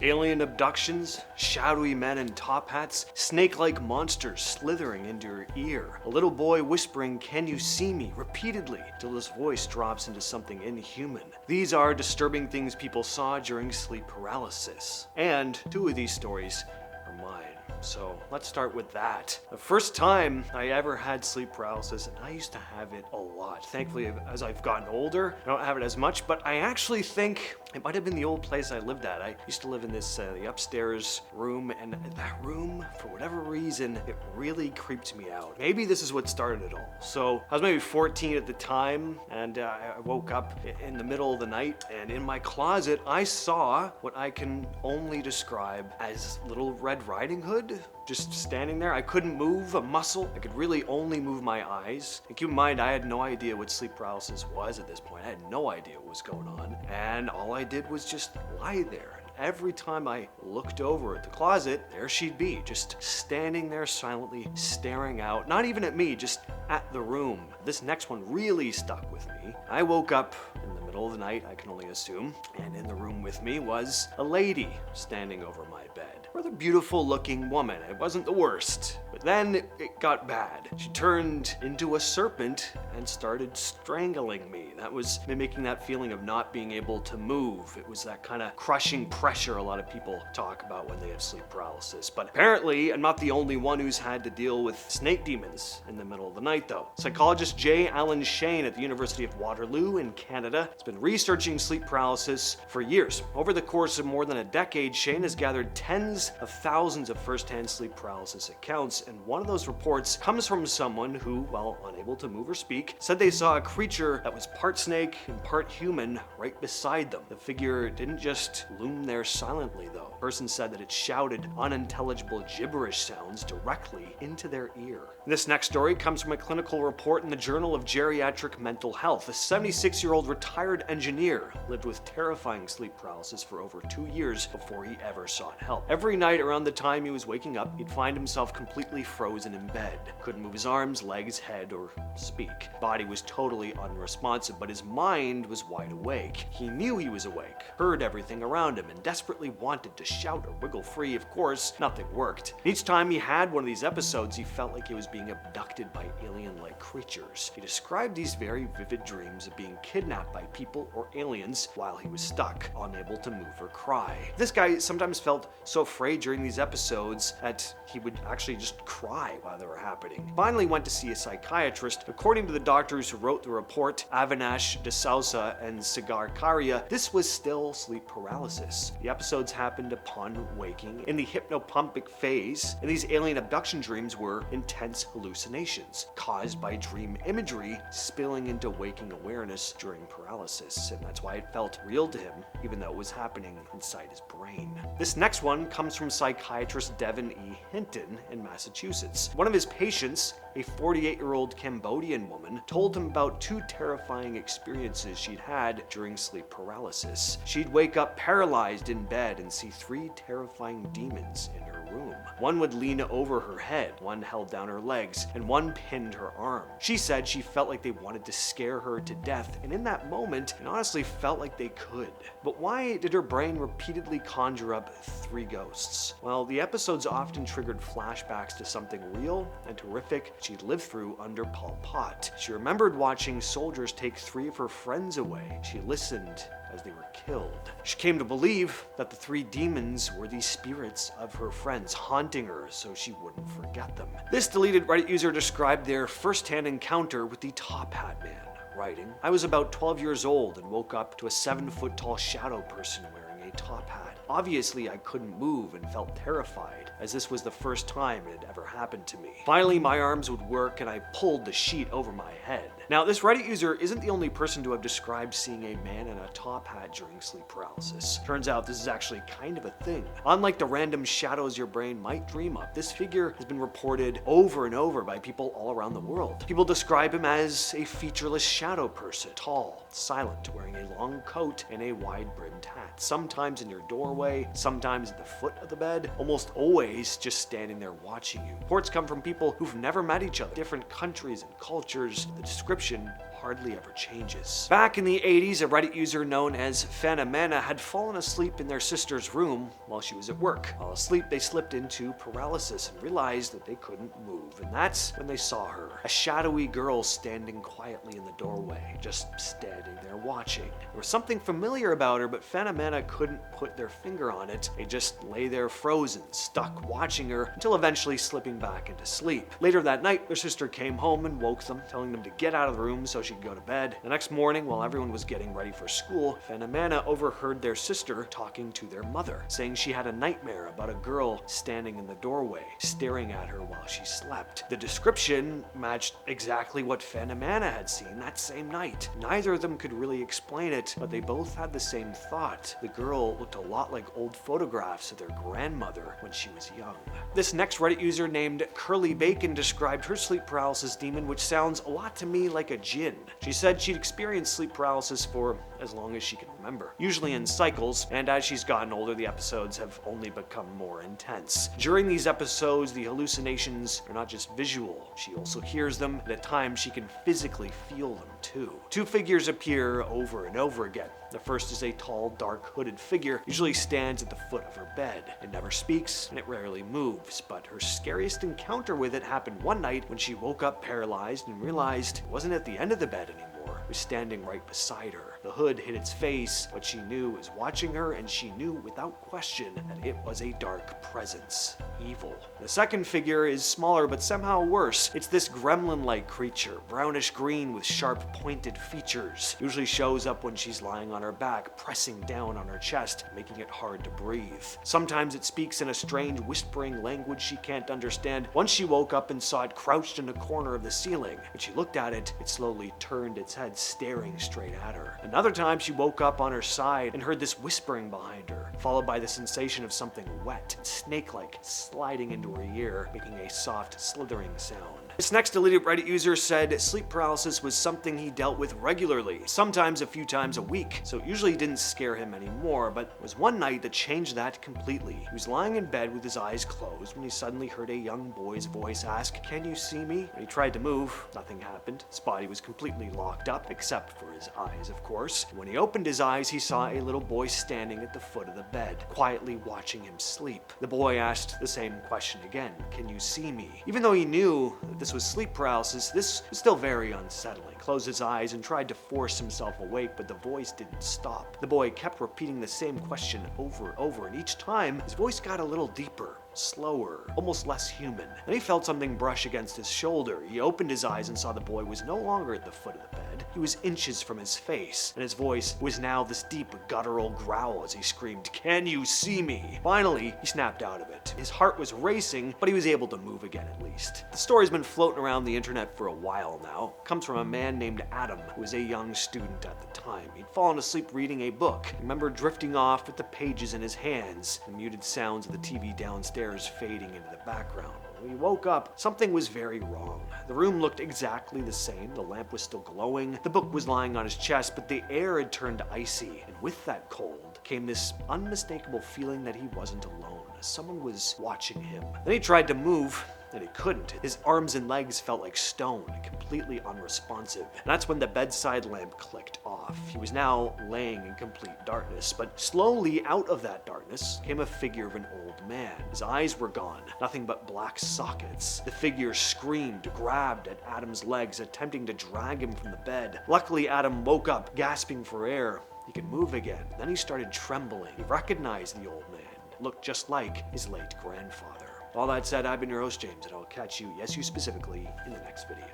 Alien abductions, shadowy men in top hats, snake-like monsters slithering into your ear, a little boy whispering, "Can you see me?" repeatedly till his voice drops into something inhuman. These are disturbing things people saw during sleep paralysis. And two of these stories are mine. So let's start with that. The first time I ever had sleep paralysis, and I used to have it a lot. Thankfully, as I've gotten older, I don't have it as much, but I actually think it might have been the old place I lived at. I used to live in this the upstairs room, and that room, for whatever reason, it really creeped me out. Maybe this is what started it all. So I was maybe 14 at the time, and I woke up in the middle of the night, and in my closet, I saw what I can only describe as Little Red Riding Hood, just standing there. I couldn't move a muscle. I could really only move my eyes. And keep in mind, I had no idea what sleep paralysis was at this point. I had no idea what was going on. And all I did was just lie there. Every time I looked over at the closet, there she'd be, just standing there silently, staring out, not even at me, just at the room. This next one really stuck with me. I woke up in the middle of the night, I can only assume, and in the room with me was a lady standing over my bed. Rather beautiful looking woman. It wasn't the worst, but then it got bad. She turned into a serpent and started strangling me. That was mimicking that feeling of not being able to move. It was that kind of crushing pressure a lot of people talk about when they have sleep paralysis. But apparently, I'm not the only one who's had to deal with snake demons in the middle of the night though. Psychologist J. Alan Shane at the University of Waterloo in Canada has been researching sleep paralysis for years. Over the course of more than a decade, Shane has gathered tens of thousands of first-hand sleep paralysis accounts, and one of those reports comes from someone who, while unable to move or speak, said they saw a creature that was part snake and part human right beside them. The figure didn't just loom there silently though. The person said that it shouted unintelligible gibberish sounds directly into their ear. This next story comes from a clinical report in the Journal of Geriatric Mental Health. A 76-year-old retired engineer lived with terrifying sleep paralysis for over 2 years before he ever sought help. Every night around the time he was waking up, he'd find himself completely frozen in bed. Couldn't move his arms, legs, head, or speak. Body was totally unresponsive, but his mind was wide awake. He knew he was awake, heard everything around him, and desperately wanted to shout or wiggle free. Of course, nothing worked. Each time he had one of these episodes, he felt like he was being abducted by alien-like creatures. He described these very vivid dreams of being kidnapped by people or aliens while he was stuck, unable to move or cry. This guy sometimes felt so afraid during these episodes that he would actually just cry while they were happening. Finally went to see a psychiatrist. According to the doctors who wrote the report, Avinash de Sousa and Sagar Karia, this was still sleep paralysis. The episodes happened upon waking in the hypnopompic phase, and these alien abduction dreams were intense hallucinations caused by dream imagery spilling into waking awareness during paralysis, and that's why it felt real to him, even though it was happening inside his brain. This next one comes from psychiatrist Devin E. Hinton in Massachusetts. One of his patients, a 48-year-old Cambodian woman, told him about two terrifying experiences she'd had during sleep paralysis. She'd wake up paralyzed in bed and see 3 terrifying demons in her room. One would lean over her head, one held down her legs, and one pinned her arm. She said she felt like they wanted to scare her to death, and in that moment, it honestly felt like they could. But why did her brain repeatedly conjure up 3 ghosts? Well, the episodes often triggered flashbacks to something real and horrific she'd lived through under Pol Pot. She remembered watching soldiers take 3 of her friends away. She listened as they were killed. She came to believe that the 3 demons were the spirits of her friends, haunting her so she wouldn't forget them. This deleted Reddit user described their first-hand encounter with the Top Hat Man, writing, "I was about 12 years old and woke up to a 7-foot-tall shadow person wearing a top hat. Obviously, I couldn't move and felt terrified, as this was the first time it had ever happened to me. Finally, my arms would work and I pulled the sheet over my head." Now, this Reddit user isn't the only person to have described seeing a man in a top hat during sleep paralysis. Turns out this is actually kind of a thing. Unlike the random shadows your brain might dream up, this figure has been reported over and over by people all around the world. People describe him as a featureless shadow person, tall, silent, wearing a long coat and a wide-brimmed hat, sometimes in your doorway, sometimes at the foot of the bed, almost always just standing there watching you. Reports come from people who've never met each other, different countries and cultures. The description hardly ever changes. Back in the 80s, a Reddit user known as Phantomana had fallen asleep in their sister's room while she was at work. While asleep, they slipped into paralysis and realized that they couldn't move, and that's when they saw her. A shadowy girl standing quietly in the doorway, just standing there watching. There was something familiar about her, but Phantomana couldn't put their finger on it. They just lay there frozen, stuck watching her, until eventually slipping back into sleep. Later that night, their sister came home and woke them, telling them to get out of the room so she could go to bed. The next morning, while everyone was getting ready for school, Phantomana overheard their sister talking to their mother, saying she had a nightmare about a girl standing in the doorway, staring at her while she slept. The description matched exactly what Phantomana had seen that same night. Neither of them could really explain it, but they both had the same thought. The girl looked a lot like old photographs of their grandmother when she was young. This next Reddit user named Curly Bacon described her sleep paralysis demon, which sounds a lot to me like a djinn. She said she'd experienced sleep paralysis for as long as she can remember, usually in cycles, and as she's gotten older, the episodes have only become more intense. During these episodes, the hallucinations are not just visual, she also hears them, and at times she can physically feel them too. Two figures appear over and over again. The first is a tall, dark, hooded figure, usually stands at the foot of her bed. It never speaks, and it rarely moves, but her scariest encounter with it happened one night when she woke up paralyzed and realized it wasn't at the end of the bed anymore. It was standing right beside her. The hood hid its face, but she knew it was watching her, and she knew without question that it was a dark presence. Evil. The second figure is smaller, but somehow worse. It's this gremlin-like creature, brownish green with sharp, pointed features. Usually shows up when she's lying on her back, pressing down on her chest, making it hard to breathe. Sometimes it speaks in a strange, whispering language she can't understand. Once she woke up and saw it crouched in a corner of the ceiling. When she looked at it, it slowly turned its head, staring straight at her. Another time, she woke up on her side and heard this whispering behind her, followed by the sensation of something wet and snake-like sliding into her ear, making a soft, slithering sound. This next deleted Reddit user said sleep paralysis was something he dealt with regularly, sometimes a few times a week, so it usually didn't scare him anymore, but it was one night that changed that completely. He was lying in bed with his eyes closed when he suddenly heard a young boy's voice ask, "Can you see me?" When he tried to move, nothing happened. His body was completely locked up, except for his eyes, of course. When he opened his eyes, he saw a little boy standing at the foot of the bed, quietly watching him sleep. The boy asked the same question again, "Can you see me?" Even though he knew that this was sleep paralysis, this was still very unsettling. He closed his eyes and tried to force himself awake, but the voice didn't stop. The boy kept repeating the same question over and over, and each time, his voice got a little deeper, slower, almost less human. Then he felt something brush against his shoulder. He opened his eyes and saw the boy was no longer at the foot of the bed. He was inches from his face, and his voice was now this deep, guttural growl as he screamed, "Can you see me?" Finally, he snapped out of it. His heart was racing, but he was able to move again at least. The story's been floating around the internet for a while now. It comes from a man named Adam, who was a young student at the time. He'd fallen asleep reading a book. He remembered drifting off with the pages in his hands, the muted sounds of the TV downstairs fading into the background. When he woke up, something was very wrong. The room looked exactly the same. The lamp was still glowing. The book was lying on his chest, but the air had turned icy. And with that cold came this unmistakable feeling that he wasn't alone. Someone was watching him. Then he tried to move, and he couldn't. His arms and legs felt like stone, completely unresponsive. And that's when the bedside lamp clicked off. He was now laying in complete darkness, but slowly out of that darkness came a figure of an old man. His eyes were gone, nothing but black sockets. The figure screamed, grabbed at Adam's legs, attempting to drag him from the bed. Luckily, Adam woke up, gasping for air. He could move again. Then he started trembling. He recognized the old man. Looked just like his late grandfather. All that said, I've been your host, James, and I'll catch you, yes, you specifically, in the next video.